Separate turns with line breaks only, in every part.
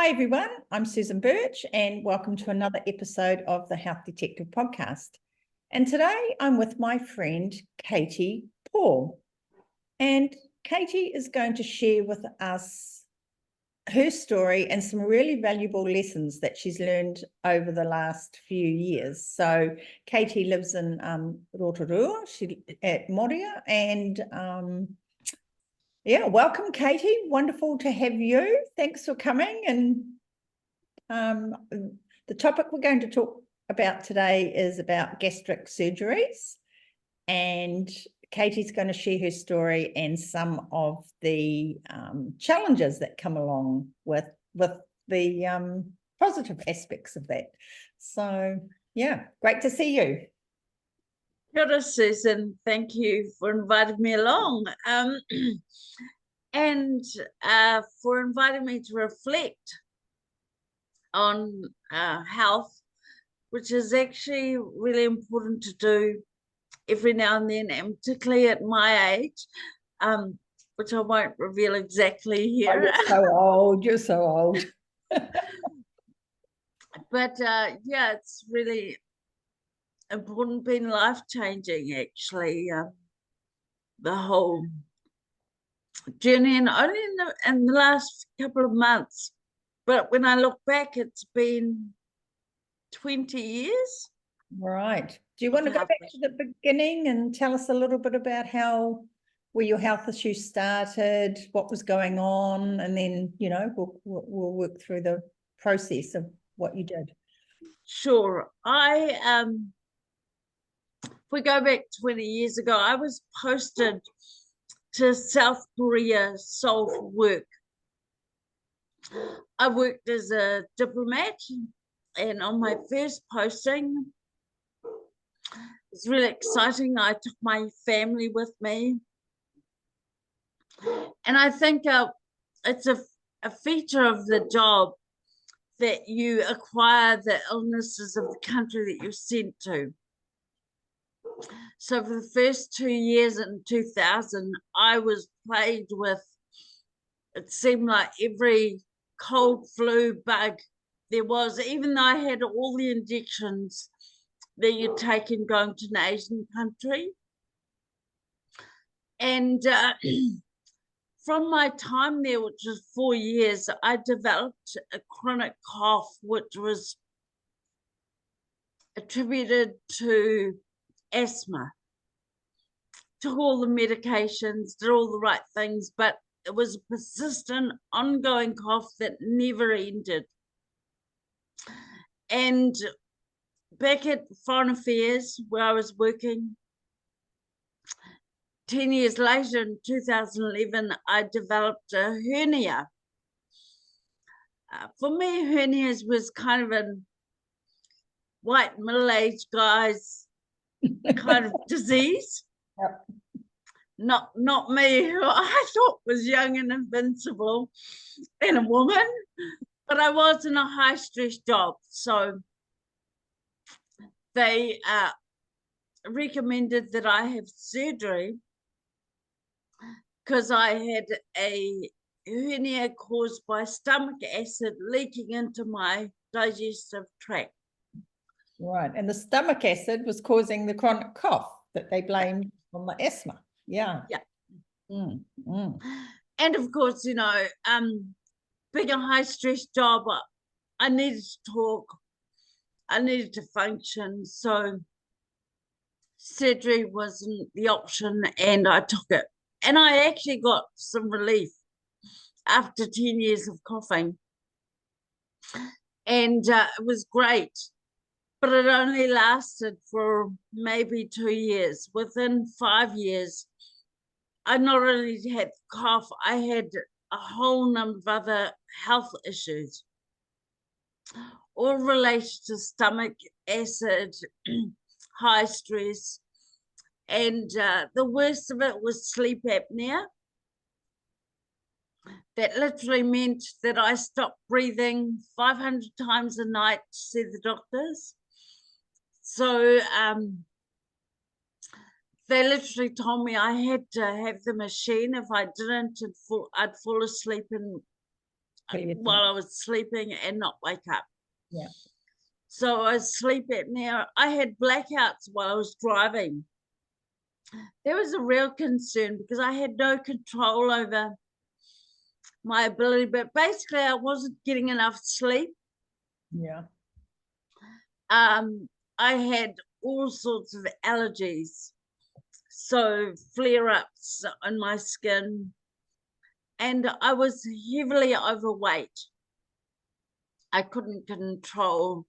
Hi everyone, I'm Susan Birch and welcome to another episode of the Health Detective podcast. And today I'm with my friend Katie Paul. And Katie is going to share with us her story and some really valuable lessons that she's learned over the last few years. So Katie lives in Rotorua, at Moria, and yeah, welcome, Katie. Wonderful to have you. Thanks for coming. And the topic we're going to talk about today is about gastric surgeries. And Katie's going to share her story and some of the challenges that come along with the positive aspects of that. So, yeah, great to see you.
Kia ora, Susan. Thank you for inviting me along and for inviting me to reflect on health, which is actually really important to do every now and then, and particularly at my age, which I won't reveal exactly here.
Oh, you're so old. You're so old.
But yeah, it's really important, been life-changing actually, the whole journey, and only in the last couple of months. But when I look back, it's been 20 years.
Right. Do you want to go back to the beginning and tell us a little bit about where your health issues started, what was going on, and then, you know, we'll work through the process of what you did.
Sure. If we go back 20 years ago, I was posted to South Korea, Seoul, for work. I worked as a diplomat, and on my first posting, it was really exciting. I took my family with me. And I think it's a feature of the job that you acquire the illnesses of the country that you're sent to. So for the first 2 years in 2000, I was plagued with, it seemed like every cold, flu, bug there was, even though I had all the injections that you take in going to an Asian country. And from my time there, which was 4 years, I developed a chronic cough, which was attributed to asthma. Took all the medications, did all the right things, but it was a persistent, ongoing cough that never ended. And back at Foreign Affairs, where I was working, 10 years later, in 2011, I developed a hernia. For me, hernias was kind of a white middle-aged guy's kind of disease.
Yep.
Not me, who I thought was young and invincible and a woman, but I was in a high-stress job. So they recommended that I have surgery because I had a hernia caused by stomach acid leaking into my digestive tract.
Right. And the stomach acid was causing the chronic cough that they blamed on the asthma. Yeah.
Yeah.
Mm.
And of course, you know, being a high stress job, I needed to talk, I needed to function. So surgery wasn't the option, and I took it. And I actually got some relief after 10 years of coughing. And it was great, but it only lasted for maybe 2 years. Within 5 years, I not only had cough, I had a whole number of other health issues, all related to stomach acid, high stress, and the worst of it was sleep apnea. That literally meant that I stopped breathing 500 times a night, said the doctors. So they literally told me I had to have the machine. If I didn't, I'd fall asleep in while I was sleeping and not wake up.
Yeah.
So I was sleep apnea. I had blackouts while I was driving. There was a real concern because I had no control over my ability, but basically I wasn't getting enough sleep.
Yeah.
I had all sorts of allergies, so flare-ups on my skin, and I was heavily overweight. I couldn't control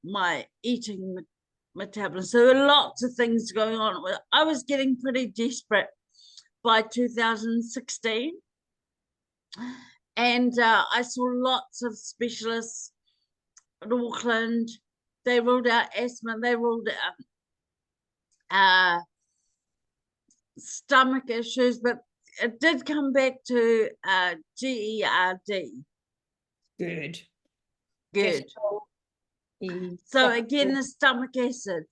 my eating metabolism. So there were lots of things going on. I was getting pretty desperate by 2016. And I saw lots of specialists in Auckland. They ruled out asthma. They ruled out stomach issues, but it did come back to GERD.
Good.
Good. So
So
again, the stomach acid.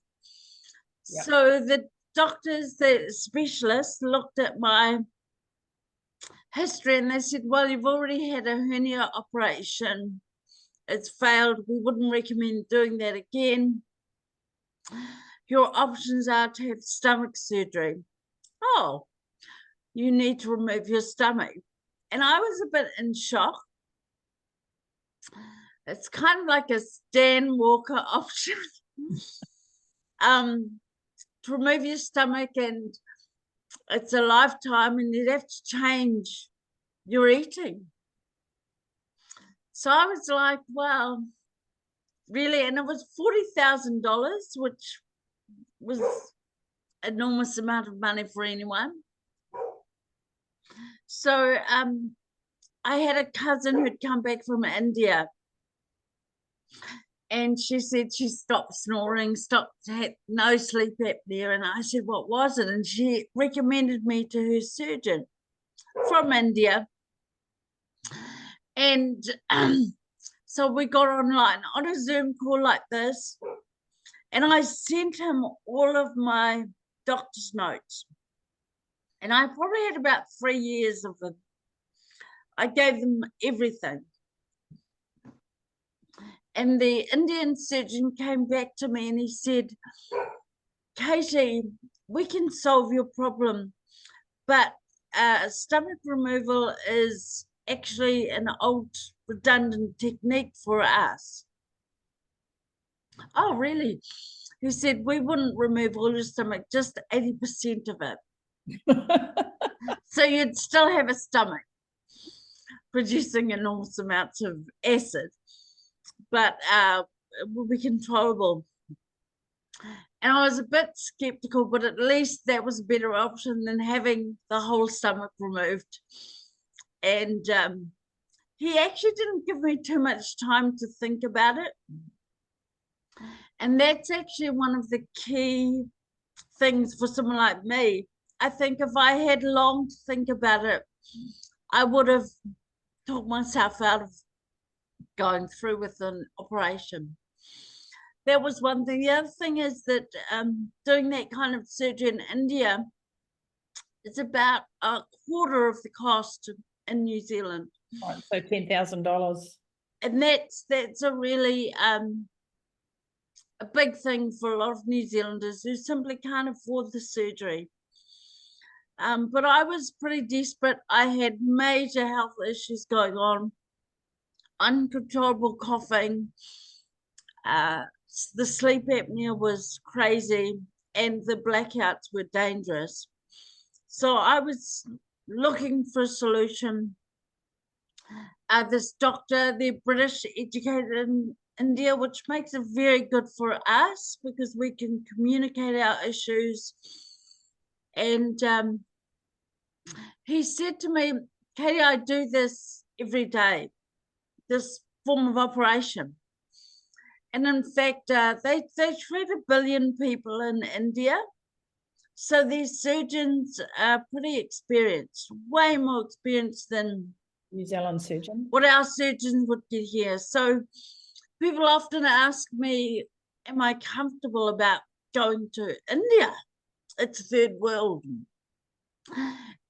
Yep.
So the doctors, the specialists looked at my history and they said, well, you've already had a hernia operation. It's failed. We wouldn't recommend doing that again. Your options are to have stomach surgery. Oh, you need to remove your stomach. And I was a bit in shock. It's kind of like a Stan Walker option. To remove your stomach, and it's a lifetime, and you'd have to change your eating. So I was like, well, really? And it was $40,000, which was an enormous amount of money for anyone. So I had a cousin who'd come back from India, and she said she stopped snoring, had no sleep apnea. And I said, what was it? And she recommended me to her surgeon from India. And so we got online on a Zoom call like this, and I sent him all of my doctor's notes. And I probably had about 3 years of them. I gave them everything. And the Indian surgeon came back to me and he said, Katie, we can solve your problem, but stomach removal is actually an old redundant technique for us. Oh, really? He said, we wouldn't remove all your stomach, just 80% of it. So you'd still have a stomach producing enormous amounts of acid, but it will be controllable. And I was a bit skeptical, but at least that was a better option than having the whole stomach removed. And he actually didn't give me too much time to think about it. And that's actually one of the key things for someone like me. I think if I had long to think about it, I would have talked myself out of going through with an operation. That was one thing. The other thing is that doing that kind of surgery in India is about a quarter of the cost in New Zealand.
Right, so $10,000.
And that's a really a big thing for a lot of New Zealanders who simply can't afford the surgery. But I was pretty desperate. I had major health issues going on, uncontrollable coughing, the sleep apnea was crazy, and the blackouts were dangerous. So I was looking for a solution. This doctor, they're British, educated in India, which makes it very good for us because we can communicate our issues. And he said to me, Katie, I do this every day, this form of operation. And in fact, they treat 1 billion people in India. So these surgeons are pretty experienced, way more experienced than
New Zealand surgeon.
what our surgeons would get here. So people often ask me, am I comfortable about going to India? It's third world.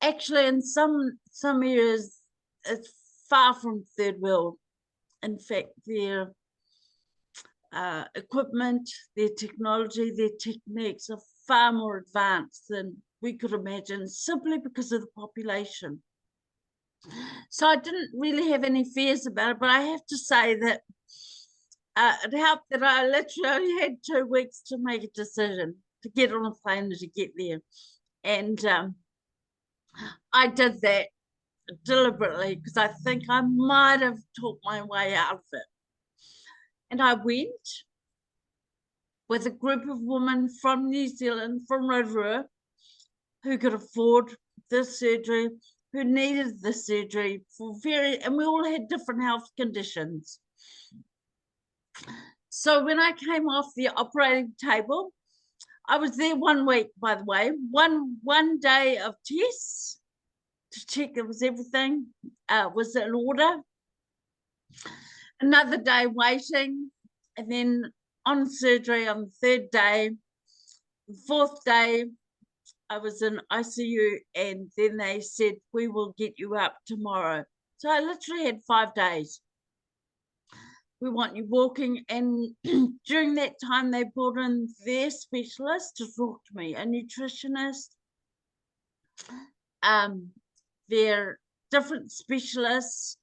Actually, in some areas, it's far from third world. In fact, their equipment, their technology, their techniques are far more advanced than we could imagine, simply because of the population. So I didn't really have any fears about it, but I have to say that it helped that I literally only had 2 weeks to make a decision, to get on a plane and to get there. And I did that deliberately because I think I might have talked my way out of it. And I went with a group of women from New Zealand, from Rotorua, who could afford this surgery, who needed the surgery and we all had different health conditions. So when I came off the operating table, I was there 1 week, by the way, one day of tests to check it was everything was in order. Another day waiting, and then on surgery on the 3rd day. The 4th day, I was in ICU, and then they said, we will get you up tomorrow. So I literally had 5 days. We want you walking. And during that time, they brought in their specialist to talk to me, a nutritionist. They're different specialists,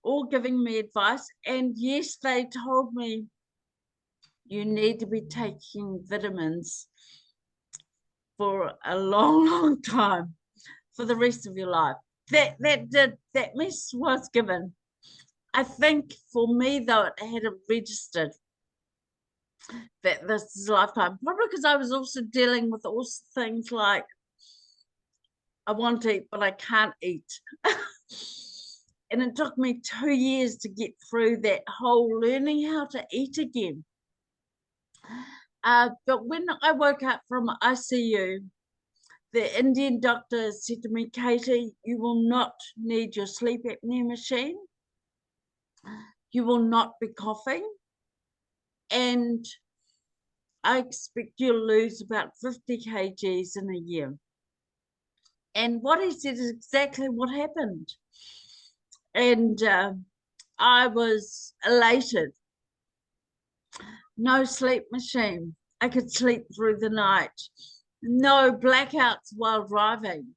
all giving me advice. And yes, they told me you need to be taking vitamins for a long, long time, for the rest of your life. That mess was given. I think for me, though, it had registered that this is a lifetime. Probably because I was also dealing with all things like, I want to eat, but I can't eat. And it took me 2 years to get through that whole learning how to eat again. But when I woke up from ICU, the Indian doctor said to me, Katie, you will not need your sleep apnea machine. You will not be coughing. And I expect you'll lose about 50 kgs in a year. And what he said is exactly what happened. And I was elated. No sleep machine. I could sleep through the night. No blackouts while driving.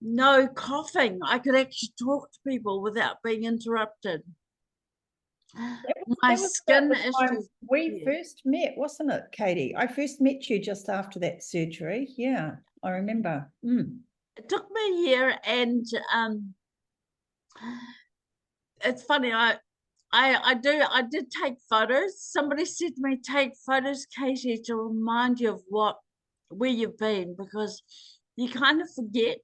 No coughing. I could actually talk to people without being interrupted. My skin issues.
We first met, wasn't it, Katie? I first met you just after that surgery. Yeah, I remember.
It took me a year, and it's funny. I did take photos. Somebody said to me, take photos, Katie, to remind you of where you've been, because you kind of forget.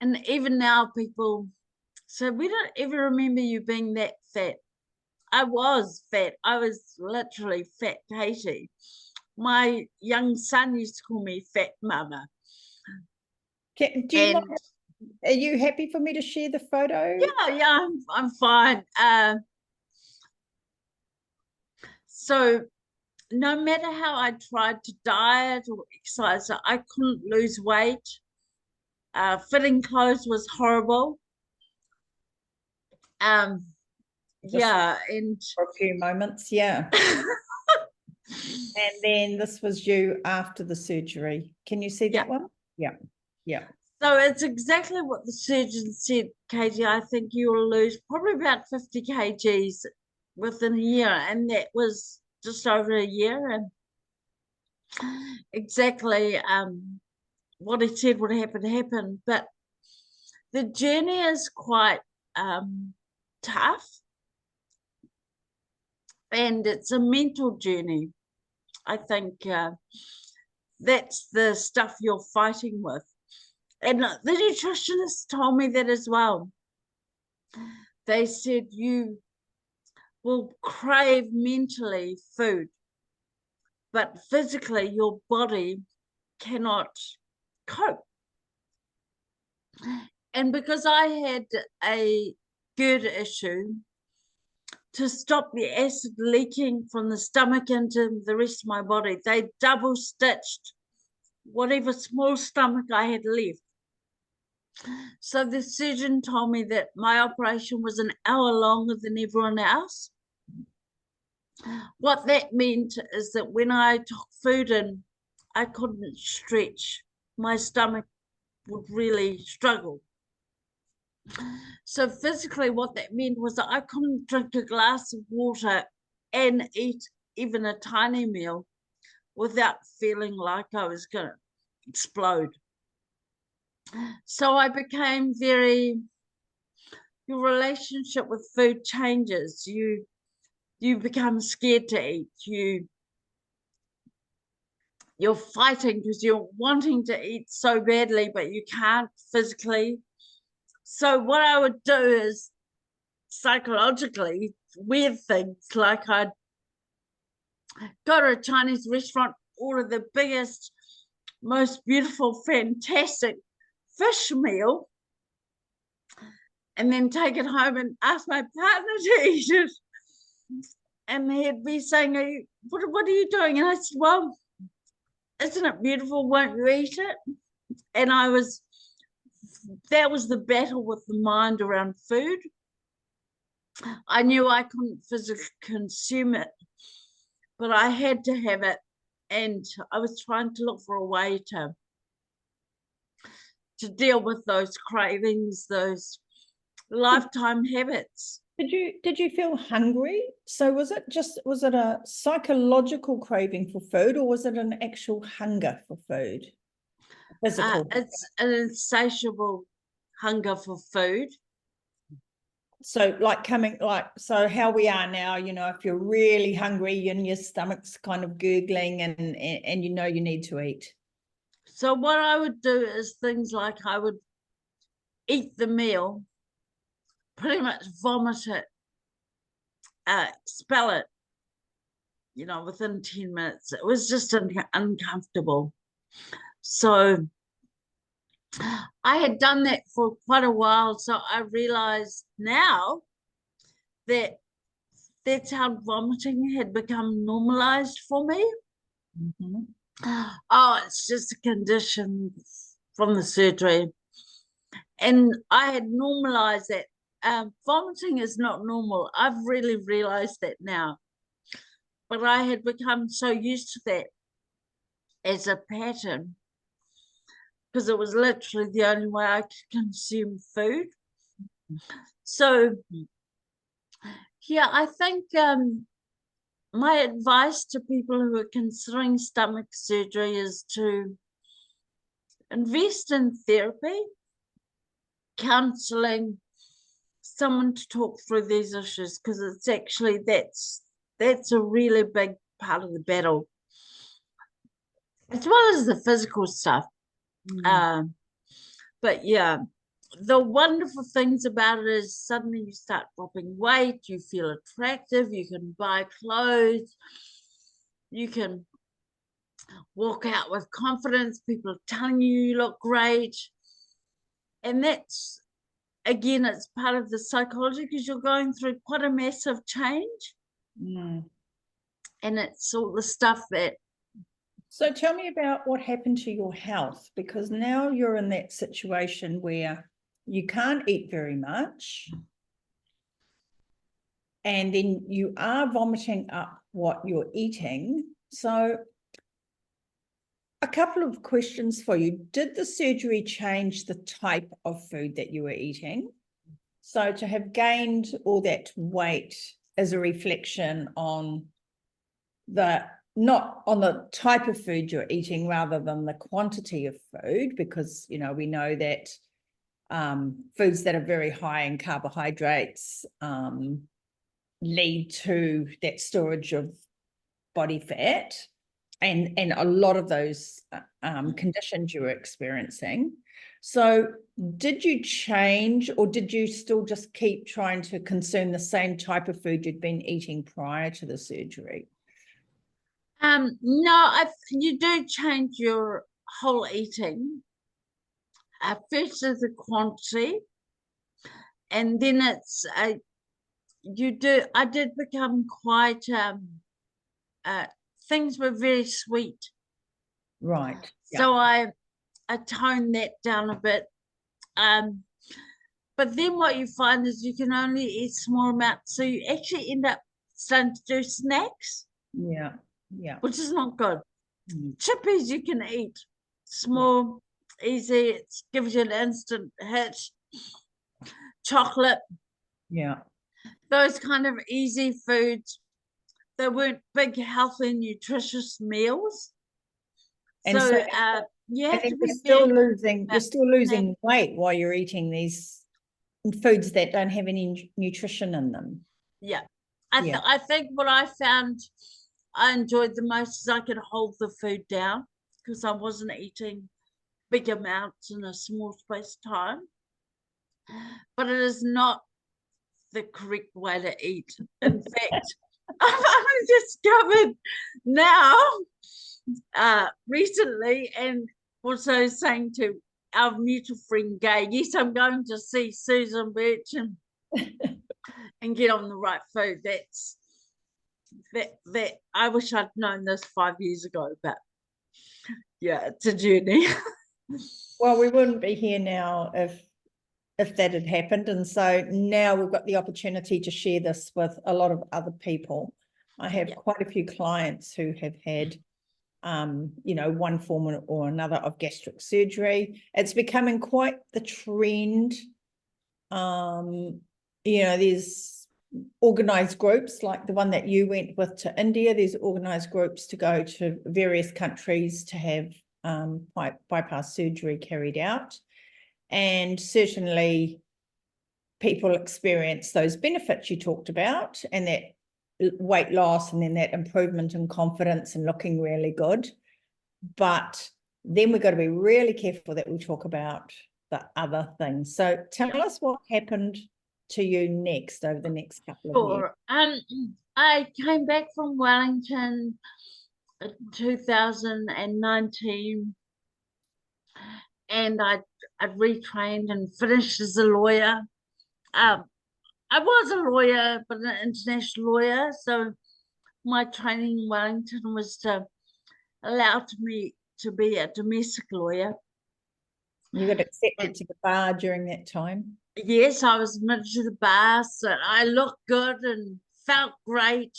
And even now people say, we don't ever remember you being that fat. I was fat. I was literally fat Katie. My young son used to call me Fat Mama.
Are you happy for me to share the photo?
Yeah, I'm fine. So no matter how I tried to diet or exercise, I couldn't lose weight. Fitting clothes was horrible. Yeah, and
for a few moments, yeah. And then this was you after the surgery. Can you see that one? Yeah.
So it's exactly what the surgeon said, Katie. I think you will lose probably about 50 kgs within a year. And that was just over a year. And exactly what he said would happen happened. But the journey is quite tough. And it's a mental journey. I think that's the stuff you're fighting with. And the nutritionist told me that as well. They said you will crave mentally food, but physically your body cannot cope. And because I had a GERD issue, to stop the acid leaking from the stomach into the rest of my body, they double stitched whatever small stomach I had left. So the surgeon told me that my operation was an hour longer than everyone else. What that meant is that when I took food in, I couldn't stretch. My stomach would really struggle. So physically, what that meant was that I couldn't drink a glass of water and eat even a tiny meal without feeling like I was going to explode. So I became your relationship with food changes. You become scared to eat. You're fighting because you're wanting to eat so badly, but you can't physically. So what I would do is psychologically weird things, like I'd go to a Chinese restaurant, order the biggest, most beautiful, fantastic fish meal, and then take it home and ask my partner to eat it. And he'd be saying, what are you doing? And I said, well, isn't it beautiful? Won't you eat it? And that was the battle with the mind around food. I knew I couldn't physically consume it, but I had to have it. And I was trying to look for a way to deal with those cravings, those lifetime habits.
Did you feel hungry? So was it a psychological craving for food, or was it an actual hunger for food? Physical.
It's an insatiable hunger for food.
So so how we are now, if you're really hungry and your stomach's kind of gurgling and you need to eat.
So what I would do is things like I would eat the meal, pretty much vomit it, expel it, within 10 minutes. It was just uncomfortable. So I had done that for quite a while. So I realized now that that's how vomiting had become normalized for me.
Mm-hmm.
Oh, it's just a condition from the surgery. And I had normalized that. Vomiting is not normal. I've really realized that now. But I had become so used to that as a pattern, because it was literally the only way I could consume food. So, yeah, I think my advice to people who are considering stomach surgery is to invest in therapy, counseling, someone to talk through these issues, because it's actually that's a really big part of the battle, as well as the physical stuff. But yeah, the wonderful things about it is suddenly you start dropping weight, you feel attractive, you can buy clothes, you can walk out with confidence, people are telling you look great. And that's, again, it's part of the psychology, because you're going through quite a massive change. And it's all the stuff that.
So tell me about what happened to your health, because now you're in that situation where you can't eat very much, and then you are vomiting up what you're eating. So a couple of questions for you. Did the surgery change the type of food that you were eating? So to have gained all that weight is a reflection on not on the type of food you're eating rather than the quantity of food, because we know that foods that are very high in carbohydrates lead to that storage of body fat and a lot of those conditions you were experiencing. So did you change, or did you still just keep trying to consume the same type of food you'd been eating prior to the surgery?
No, you do change your whole eating. First is the quantity, and then it's I did become quite things were very sweet.
Right.
So I toned that down a bit. But then what you find is you can only eat small amounts, so you actually end up starting to do snacks,
Yeah.
which is not good.
Mm.
Chippies you can eat, small, easy, it gives you an instant hit. Chocolate,
Yeah.
those kind of easy foods. They weren't big, healthy, nutritious meals.
And
So
so,
you
and
have
then
to
you're
be
still
very
losing, you're
about
still
snack.
losing weight while you're eating these foods that don't have any nutrition in them.
Yeah.
Yeah.
I think what I found I enjoyed the most is I could hold the food down because I wasn't eating big amounts in a small space of time. But it is not the correct way to eat. In fact, I've discovered now recently, and also saying to our mutual friend Gay, yes, I'm going to see Susan Birch and get on the right food. That I wish I'd known this 5 years ago, but yeah, it's a journey.
Well, we wouldn't be here now if that had happened. And so now we've got the opportunity to share this with a lot of other people. I have quite a few clients who have had one form or another of gastric surgery. It's becoming quite the trend. There's organized groups like the one that you went with to India. There's organized groups to go to various countries to have bypass surgery carried out. And certainly people experience those benefits you talked about and that weight loss and then that improvement in confidence and looking really good. But then we've got to be really careful that we talk about the other things. So tell us what happened to you next over the next couple of years.
I came back from Wellington in 2019 and I'd retrained and finished as a lawyer. I was a lawyer, but an international lawyer. So my training in Wellington was to allow me to be a domestic lawyer.
You got accepted to the bar during that time?
Yes, I was admitted to the bar, so I looked good and felt great.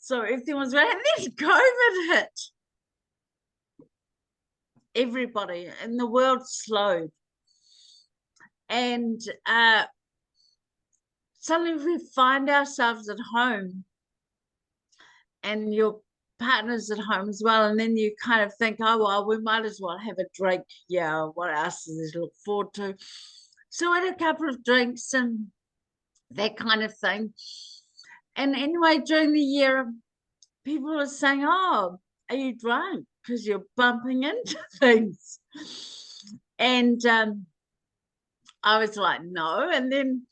So everything was great. And then COVID hit. Everybody in the world slowed. And suddenly we find ourselves at home and your partner's at home as well. And then you kind of think, oh, well, we might as well have a drink. Yeah, what else is there to look forward to? So I had a couple of drinks and that kind of thing. And anyway, during the year, people were saying, oh, are you drunk? Because you're bumping into things. And I was like, no. And then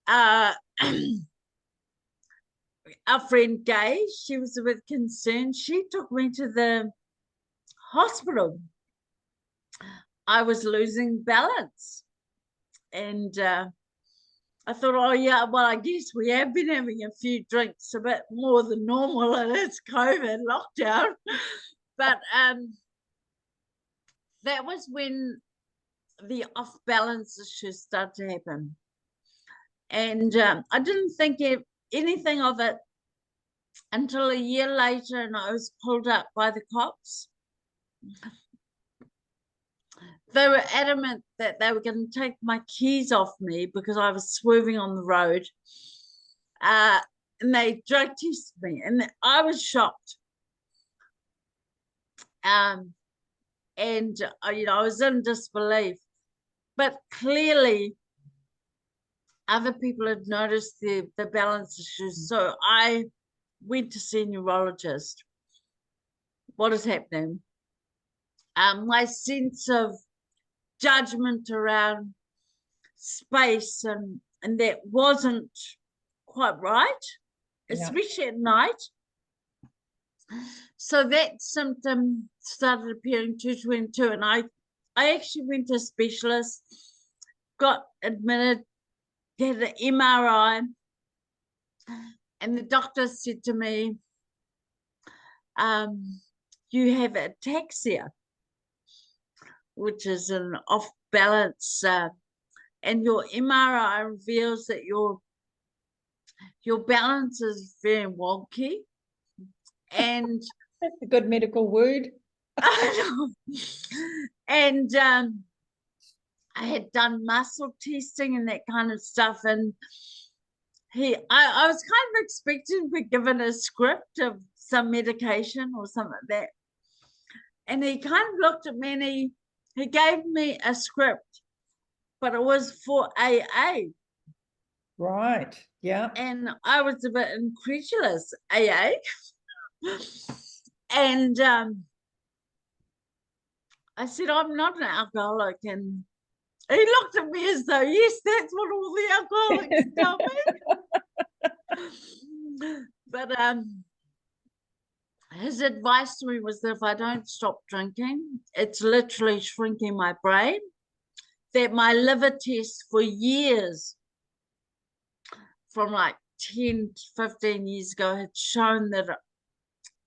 our friend Gay, she was a bit concerned. She took me to the hospital. I was losing balance. And I thought, oh, yeah, well, I guess we have been having a few drinks, a bit more than normal, and it's COVID lockdown. But that was when the off-balance issues started to happen. And I didn't think anything of it until a year later, and I was pulled up by the cops. They were adamant that they were going to take my keys off me because I was swerving on the road. And they drug tested me, and I was shocked. And I was in disbelief. But clearly, other people had noticed the balance issues. So I went to see a neurologist. What is happening? My sense of judgment around space and that wasn't quite right, especially at night. So that symptom started appearing 2022, and I actually went to a specialist, got admitted, had an MRI, and the doctor said to me, you have ataxia, which is an off balance, and your MRI reveals that your balance is very wonky. And
That's a good medical word.
and I had done muscle testing and that kind of stuff, and I was kind of expecting to be given a script of some medication or something like that. And he kind of looked at me and he gave me a script, but it was for AA.
Right. Yeah.
And I was a bit incredulous, AA. And I said, I'm not an alcoholic. And he looked at me as though, yes, that's what all the alcoholics tell me. But his advice to me was that if I don't stop drinking, it's literally shrinking my brain. That my liver tests for years, from like 10 to 15 years ago, had shown that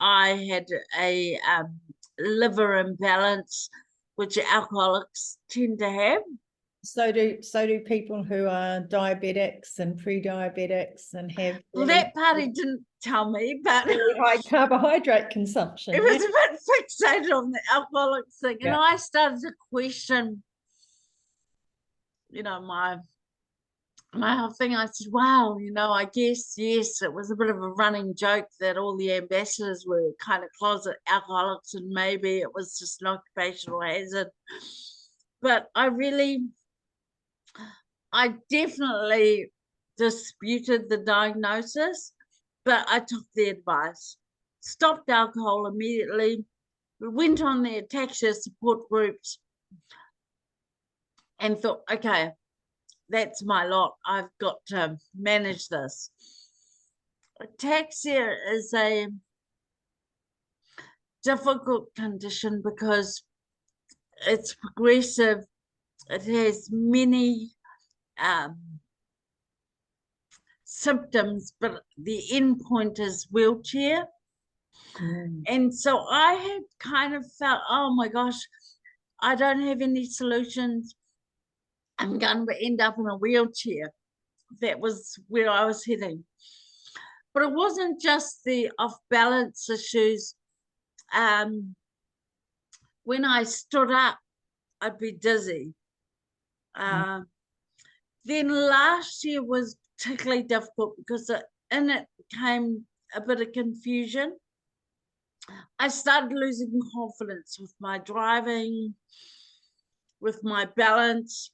I had a liver imbalance, which alcoholics tend to have.
So do people who are diabetics and pre-diabetics and have
Well, that part he didn't tell me, but
really high carbohydrate consumption.
it was a bit fixated on the alcoholics thing.
Yeah.
And I started to question, my whole thing. I said, wow, I guess, yes, it was a bit of a running joke that all the ambassadors were kind of closet alcoholics, and maybe it was just an occupational hazard. But I definitely disputed the diagnosis, but I took the advice, stopped alcohol immediately, went on the ataxia support groups, and thought, okay, that's my lot. I've got to manage this. Ataxia is a difficult condition because it's progressive. It has many symptoms, but the end point is wheelchair. And so I had kind of felt, oh my gosh, I don't have any solutions. I'm going to end up in a wheelchair. That was where I was heading. But it wasn't just the off-balance issues. When I stood up, I'd be dizzy. Then last year was particularly difficult because in it came a bit of confusion. I started losing confidence with my driving, with my balance.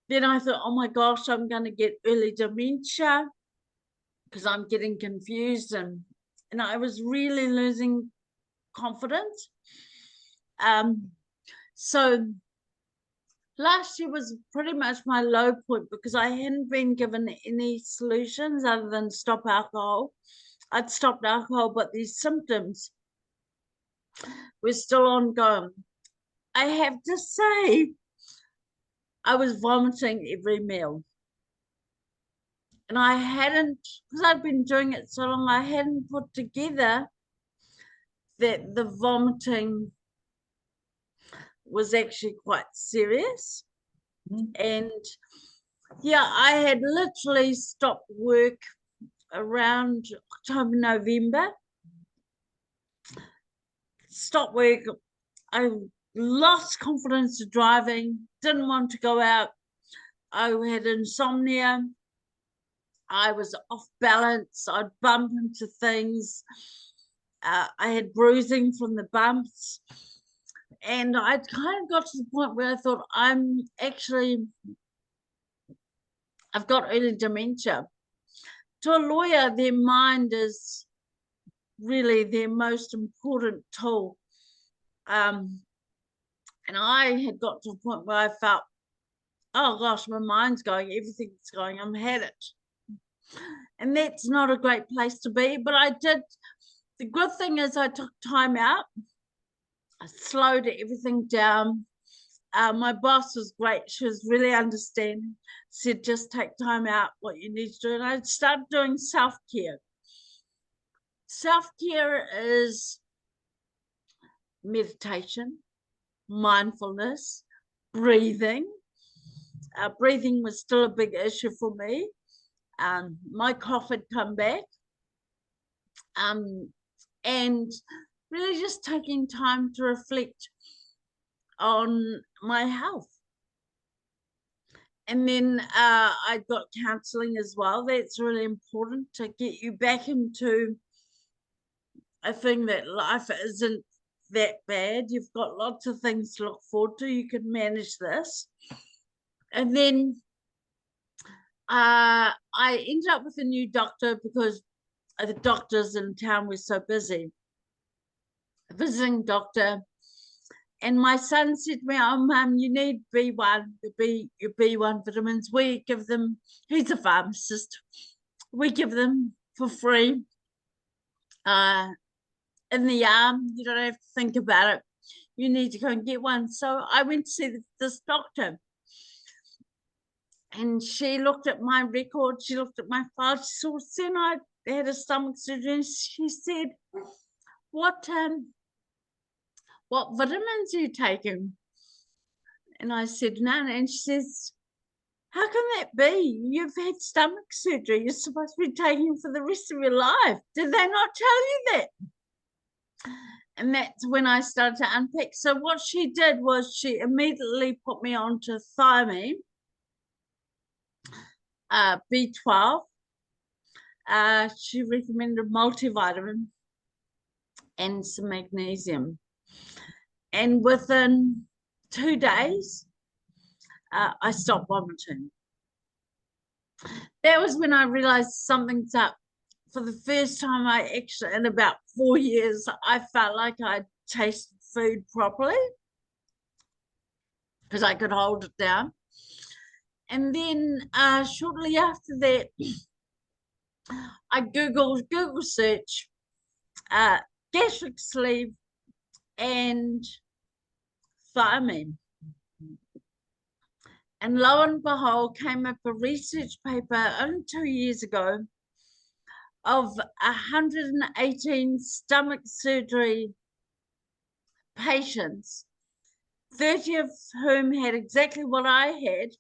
Then I thought, oh my gosh, I'm going to get early dementia because I'm getting confused, and I was really losing confidence. So last year was pretty much my low point because I hadn't been given any solutions other than stop alcohol. I'd stopped alcohol, but these symptoms were still ongoing. I have to say, I was vomiting every meal. And I hadn't, because I'd been doing it so long, I hadn't put together that the vomiting was actually quite serious. And yeah, I had literally stopped work around October, November. Stopped work. I lost confidence in driving, didn't want to go out. I had insomnia. I was off balance. I'd bump into things. I had bruising from the bumps. And I kind of got to the point where I thought, I've got early dementia. To a lawyer, their mind is really their most important tool. And I had got to a point where I felt, oh gosh, my mind's going, everything's going, I'm had it. And that's not a great place to be, but I did. The good thing is I took time out. I slowed everything down. My boss was great. She was really understanding. Said, just take time out, what you need to do. And I started doing self-care. Self-care is meditation, mindfulness, breathing, breathing was still a big issue for me. My cough had come back. And really just taking time to reflect on my health. And then I got counseling as well. That's really important to get you back into a thing that life isn't that bad. You've got lots of things to look forward to. You can manage this. And then I ended up with a new doctor because the doctors in town were so busy. A visiting doctor. And my son said to me, "Oh, Mum, you need B1, your B1 vitamins. We give them," he's a pharmacist, "we give them for free in the arm. You don't have to think about it. You need to go and get one." So I went to see this doctor. And she looked at my record. She looked at my file. She saw soon I had a stomach surgery. And she said, what vitamins are you taking?" And I said, "None." And she says, "How can that be? You've had stomach surgery. You're supposed to be taking for the rest of your life. Did they not tell you that?" And that's when I started to unpick. So what she did was she immediately put me onto thiamine, B12. She recommended multivitamin and some magnesium. And within 2 days, I stopped vomiting. That was when I realized something's up. For the first time, in about 4 years, I felt like I tasted food properly because I could hold it down. And then shortly after that, I Google search gastric sleeve and thiamine. And lo and behold, came up a research paper only 2 years ago of 118 stomach surgery patients, 30 of whom had exactly what I had,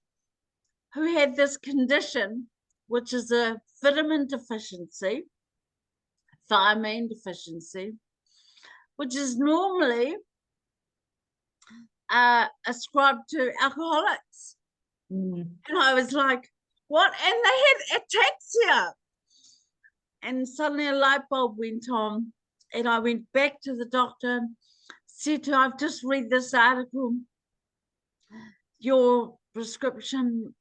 who had this condition, which is a vitamin deficiency, thiamine deficiency, which is normally ascribed to alcoholics. And I was like, what? And they had ataxia. And suddenly a light bulb went on, and I went back to the doctor, said to her, "I've just read this article. Your prescription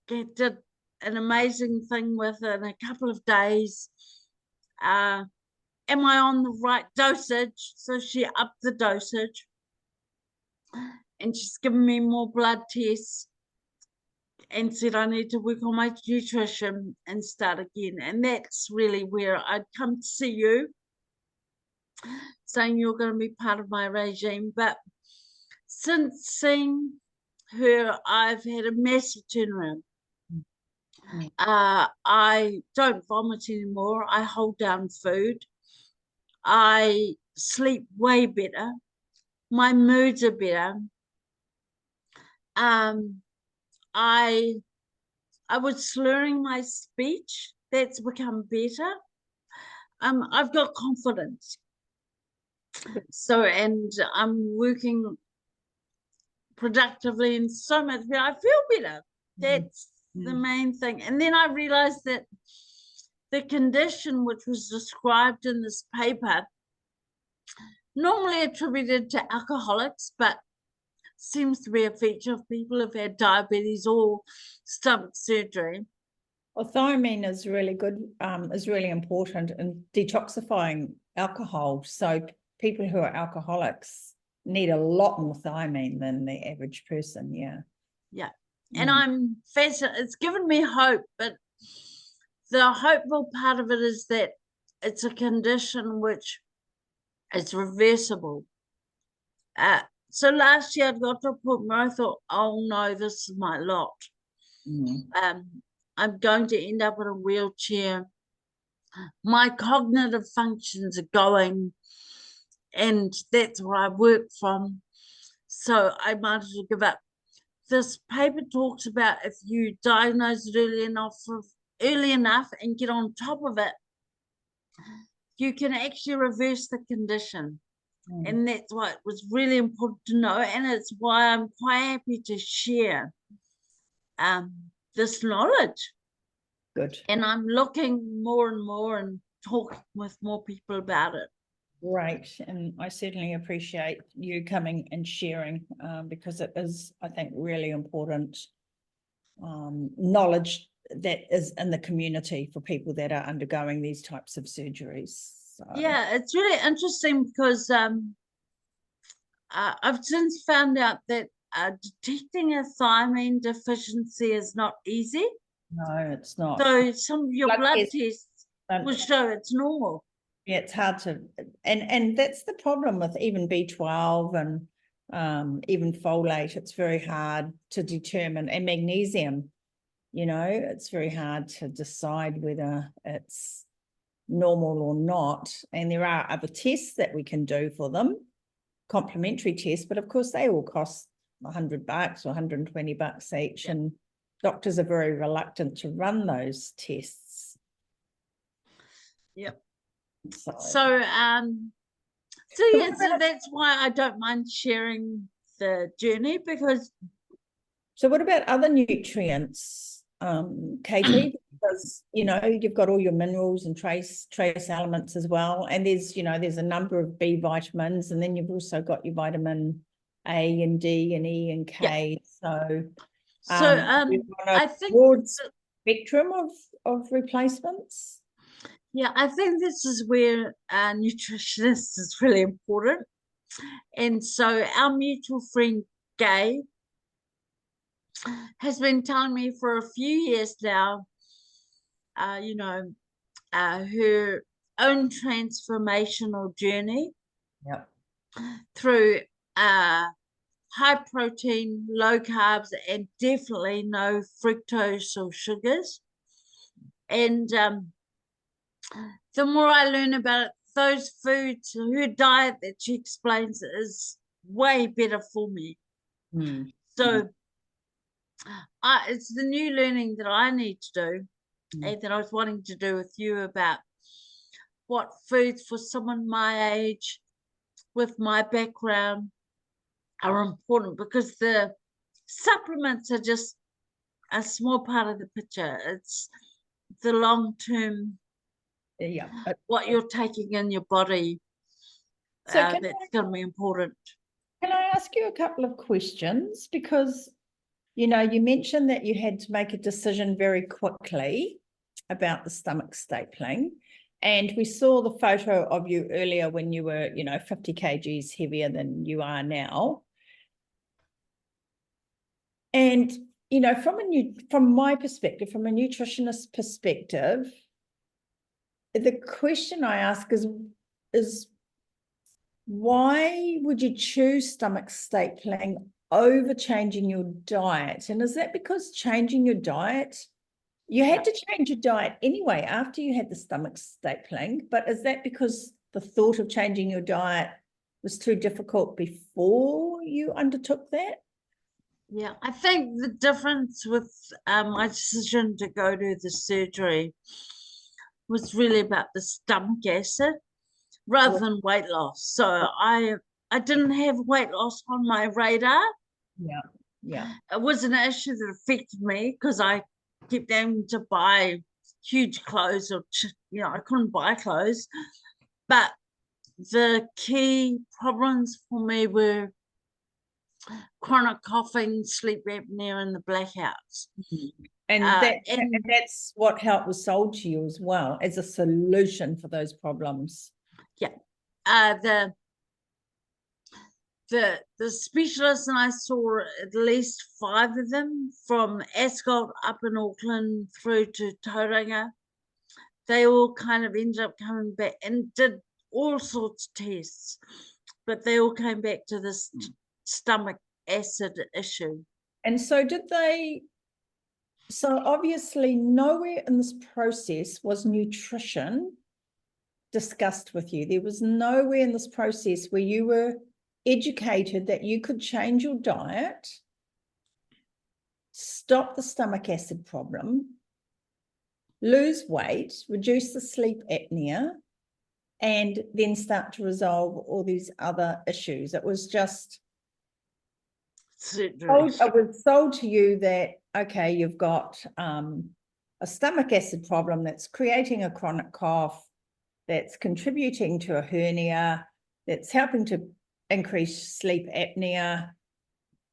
did an amazing thing within a couple of days. Am I on the right dosage?" So she upped the dosage, and she's given me more blood tests and said I need to work on my nutrition and start again. And that's really where I'd come to see you, saying you're going to be part of my regime. But since seeing her, I've had a massive turnaround. I don't vomit anymore. I hold down food. I sleep way better. My moods are better. I was slurring my speech. That's become better. I've got confidence. So, and I'm working productively and so much better. I feel better. That's the main thing. And then I realized that the condition which was described in this paper, normally attributed to alcoholics, but seems to be a feature of people who've had diabetes or stomach surgery.
Well, thiamine is really good, is really important in detoxifying alcohol. So people who are alcoholics need a lot more thiamine than the average person. Yeah.
And I'm fascinated. It's given me hope, but the hopeful part of it is that it's a condition which is reversible. So last year I got to a point where I thought, oh no, this is my lot. I'm going to end up in a wheelchair. My cognitive functions are going, and that's where I work from. So I might as well give up. this paper talks about if you diagnose it early enough and get on top of it, you can actually reverse the condition. And that's why it was really important to know, and it's why I'm quite happy to share this knowledge.
Good.
And I'm looking more and more and talking with more people about it.
Great. And I certainly appreciate you coming and sharing because it is, I think, really important knowledge that is in the community for people that are undergoing these types of surgeries. So.
Yeah, it's really interesting because I've since found out that detecting a thiamine deficiency is not easy.
No, it's not.
So some of your blood tests
will
show it's normal.
Yeah, it's hard to, and that's the problem with even B12 and even folate. It's very hard to determine, and magnesium, it's very hard to decide whether it's normal or not. And there are other tests that we can do for them, complementary tests, but of course they all cost $100 or $120 each, and doctors are very reluctant to run those tests.
Yep.
So
yeah, so that's why I don't mind sharing the journey, because.
So what about other nutrients, Katie? Because you've got all your minerals and trace elements as well, and there's a number of B vitamins, and then you've also got your vitamin A and D and E and K. Yeah.
I think
broad spectrum of replacements.
Yeah, I think this is where a nutritionist is really important. And so our mutual friend, Gay, has been telling me for a few years now, her own transformational journey through high protein, low carbs, and definitely no fructose or sugars. And the more I learn about it, those foods, her diet that she explains is way better for me. So it's the new learning that I need to do, and that I was wanting to do with you about what foods for someone my age with my background are important, because the supplements are just a small part of the picture. It's the long-term, what you're taking in your body, so that's going to be important.
Can I ask you a couple of questions? Because you mentioned that you had to make a decision very quickly about the stomach stapling, and we saw the photo of you earlier when you were 50 kgs heavier than you are now. And from my perspective, from a nutritionist perspective, the question I ask is why would you choose stomach stapling over changing your diet? And is that because changing your diet, you had to change your diet anyway after you had the stomach stapling, but is that because the thought of changing your diet was too difficult before you undertook that?
Yeah, I think the difference with my decision to go to the surgery was really about the stomach acid rather than weight loss. So I didn't have weight loss on my radar.
Yeah.
It was an issue that affected me because I kept having to buy huge clothes, or I couldn't buy clothes. But the key problems for me were chronic coughing, sleep apnea, and the blackouts.
And that's what help was sold to you as well as a solution for those problems.
Yeah. The specialists, and I saw at least 5 of them, from Ascot up in Auckland through to Tauranga, they all kind of ended up coming back and did all sorts of tests, but they all came back to this stomach acid issue.
And so so obviously nowhere in this process was nutrition discussed with you. There was nowhere in this process where you were educated that you could change your diet stop the stomach acid problem, lose weight, reduce the sleep apnea, and then start to resolve all these other issues. It was just, it was sold to you that, okay, you've got a stomach acid problem that's creating a chronic cough, that's contributing to a hernia, that's helping to increase sleep apnea.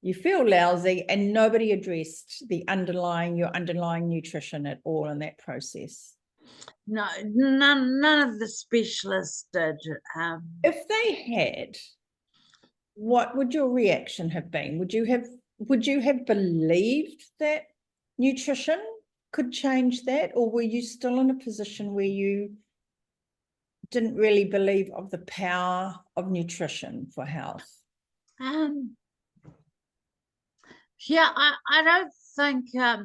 You feel lousy, and nobody addressed your underlying nutrition at all in that process.
No, none of the specialists did.
If they had, what would your reaction have been? Would you have believed that nutrition could change that, or were you still in a position where you didn't really believe of the power of nutrition for health?
Yeah, I don't think I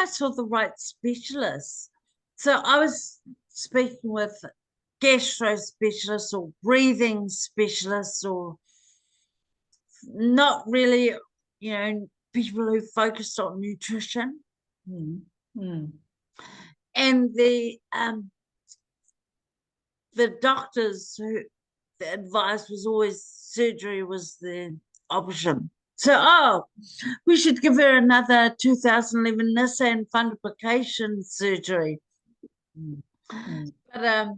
saw the right specialists. So I was speaking with gastro specialists or breathing specialists, or not really, people who focused on nutrition. And the doctors who the advice was always surgery was the option. So, we should give her another 2011 Nissan fundoplication surgery. But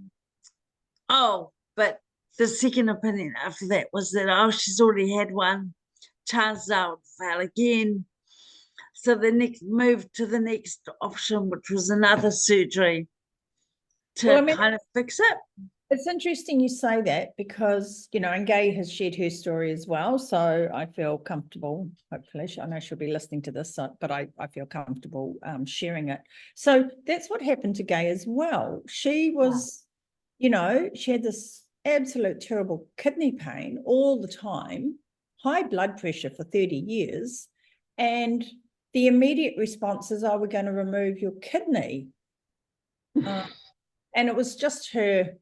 the second opinion after that was that, she's already had one, chances are it'll fail again. So the next move to the next option, which was another surgery to kind of fix it.
It's interesting you say that, because, and Gay has shared her story as well. So I feel comfortable, hopefully. I know she'll be listening to this, but I feel comfortable sharing it. So that's what happened to Gay as well. She was, she had this absolute terrible kidney pain all the time, high blood pressure for 30 years. And the immediate response is, we're going to remove your kidney. And it was just her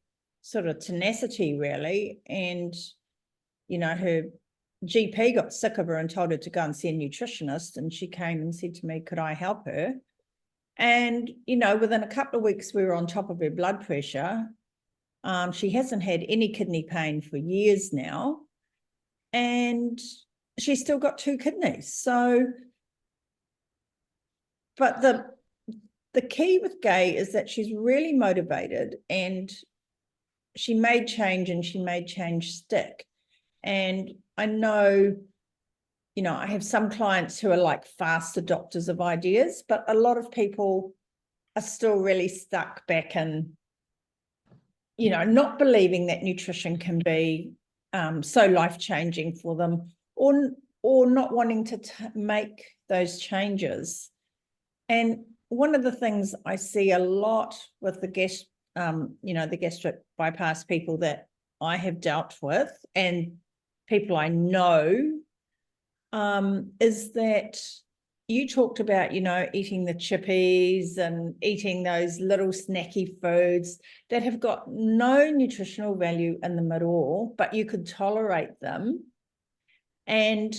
sort of tenacity, really. And, her GP got sick of her and told her to go and see a nutritionist. And she came and said to me, could I help her? And, within a couple of weeks, we were on top of her blood pressure. She hasn't had any kidney pain for years now. And she's still got 2 kidneys. So, but the key with Gay is that she's really motivated, and she made change, and she made change stick. And I know, I have some clients who are like fast adopters of ideas, but a lot of people are still really stuck back in, not believing that nutrition can be so life-changing for them, or not wanting to make those changes. And one of the things I see a lot with the gastric bypass people that I have dealt with, and people I know, is that you talked about, eating the chippies and eating those little snacky foods that have got no nutritional value in them at all, but you could tolerate them. And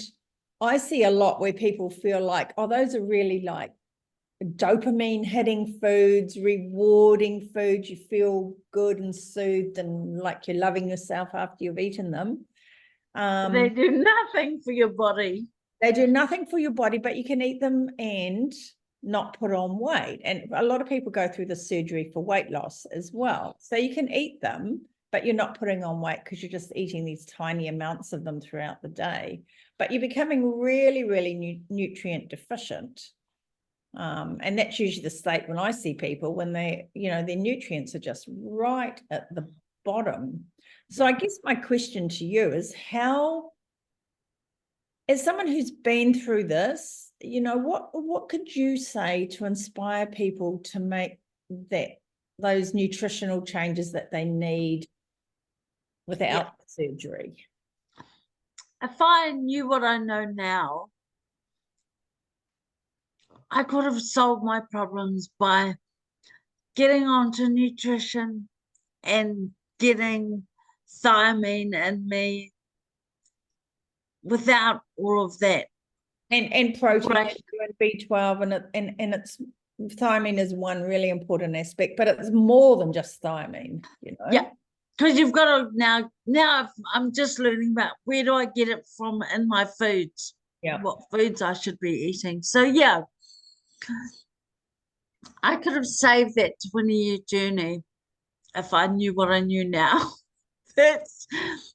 I see a lot where people feel like, those are really like dopamine hitting foods, rewarding foods. You feel good and soothed and like you're loving yourself after you've eaten them.
They do nothing for your body.
They do nothing for your body, but you can eat them and not put on weight. And a lot of people go through the surgery for weight loss as well. So you can eat them, but you're not putting on weight because you're just eating these tiny amounts of them throughout the day. But you're becoming really, really nutrient deficient. And that's usually the state when I see people, when they, their nutrients are just right at the bottom. So I guess my question to you is, how, as someone who's been through this, what could you say to inspire people to make those nutritional changes that they need without surgery?
If I knew what I know now, I could have solved my problems by getting onto nutrition and getting thiamine in me without all of that.
And protein
Right.
and B12 and it's thiamine is one really important aspect, but it's more than just thiamine, you know.
Yeah, because you've got to I'm just learning about where do I get it from in my foods,
Yeah.
what foods I should be eating. So yeah, I could have saved that 20-year journey if I knew what I knew now. that's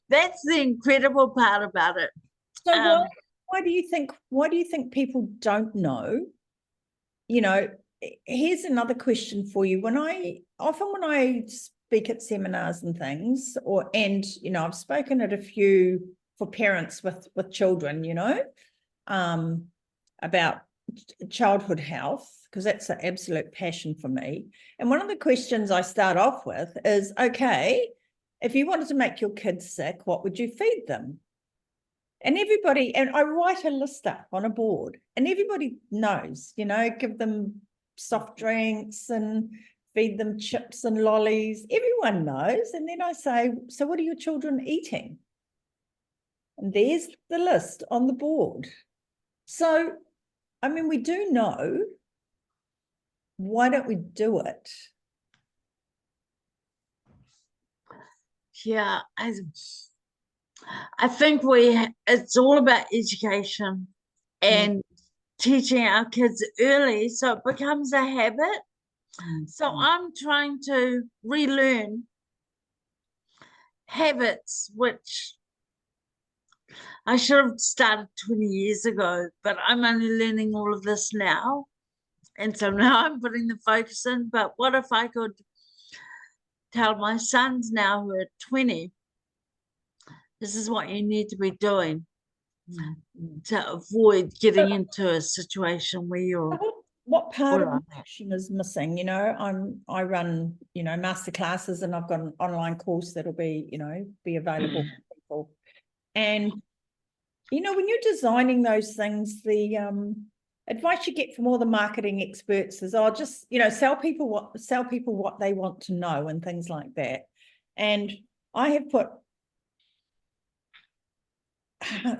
that's the incredible part about it.
So
Um,
why do you think people don't know? You know, here's another question for you. When I speak at seminars and things, you know, I've spoken at a few for parents with children, you know, about childhood health, because that's an absolute passion for me. And one of the questions I start off with is, okay, if you wanted to make your kids sick, what would you feed them? And I write a list up on a board, and everybody knows, you know, give them soft drinks and feed them chips and lollies. Everyone knows. And then I say, so what are your children eating? And there's the list on the board. So, I mean, we do know. Why don't we do it?
yeah, I think it's all about education and teaching our kids early so it becomes a habit. So I'm trying to relearn habits, which I should have started 20 years ago, but I'm only learning all of this now. And so now I'm putting the focus in. But what if I could tell my sons now who are 20, this is what you need to be doing to avoid getting into a situation where you're
what part of
borderline.
nutrition is missing? You know, I run, you know, master classes, and I've got an online course that'll be, you know, be available for people. And, you know, when you're designing those things, the advice you get from all the marketing experts is, oh, just, you know, sell people what they want to know and things like that. And I have put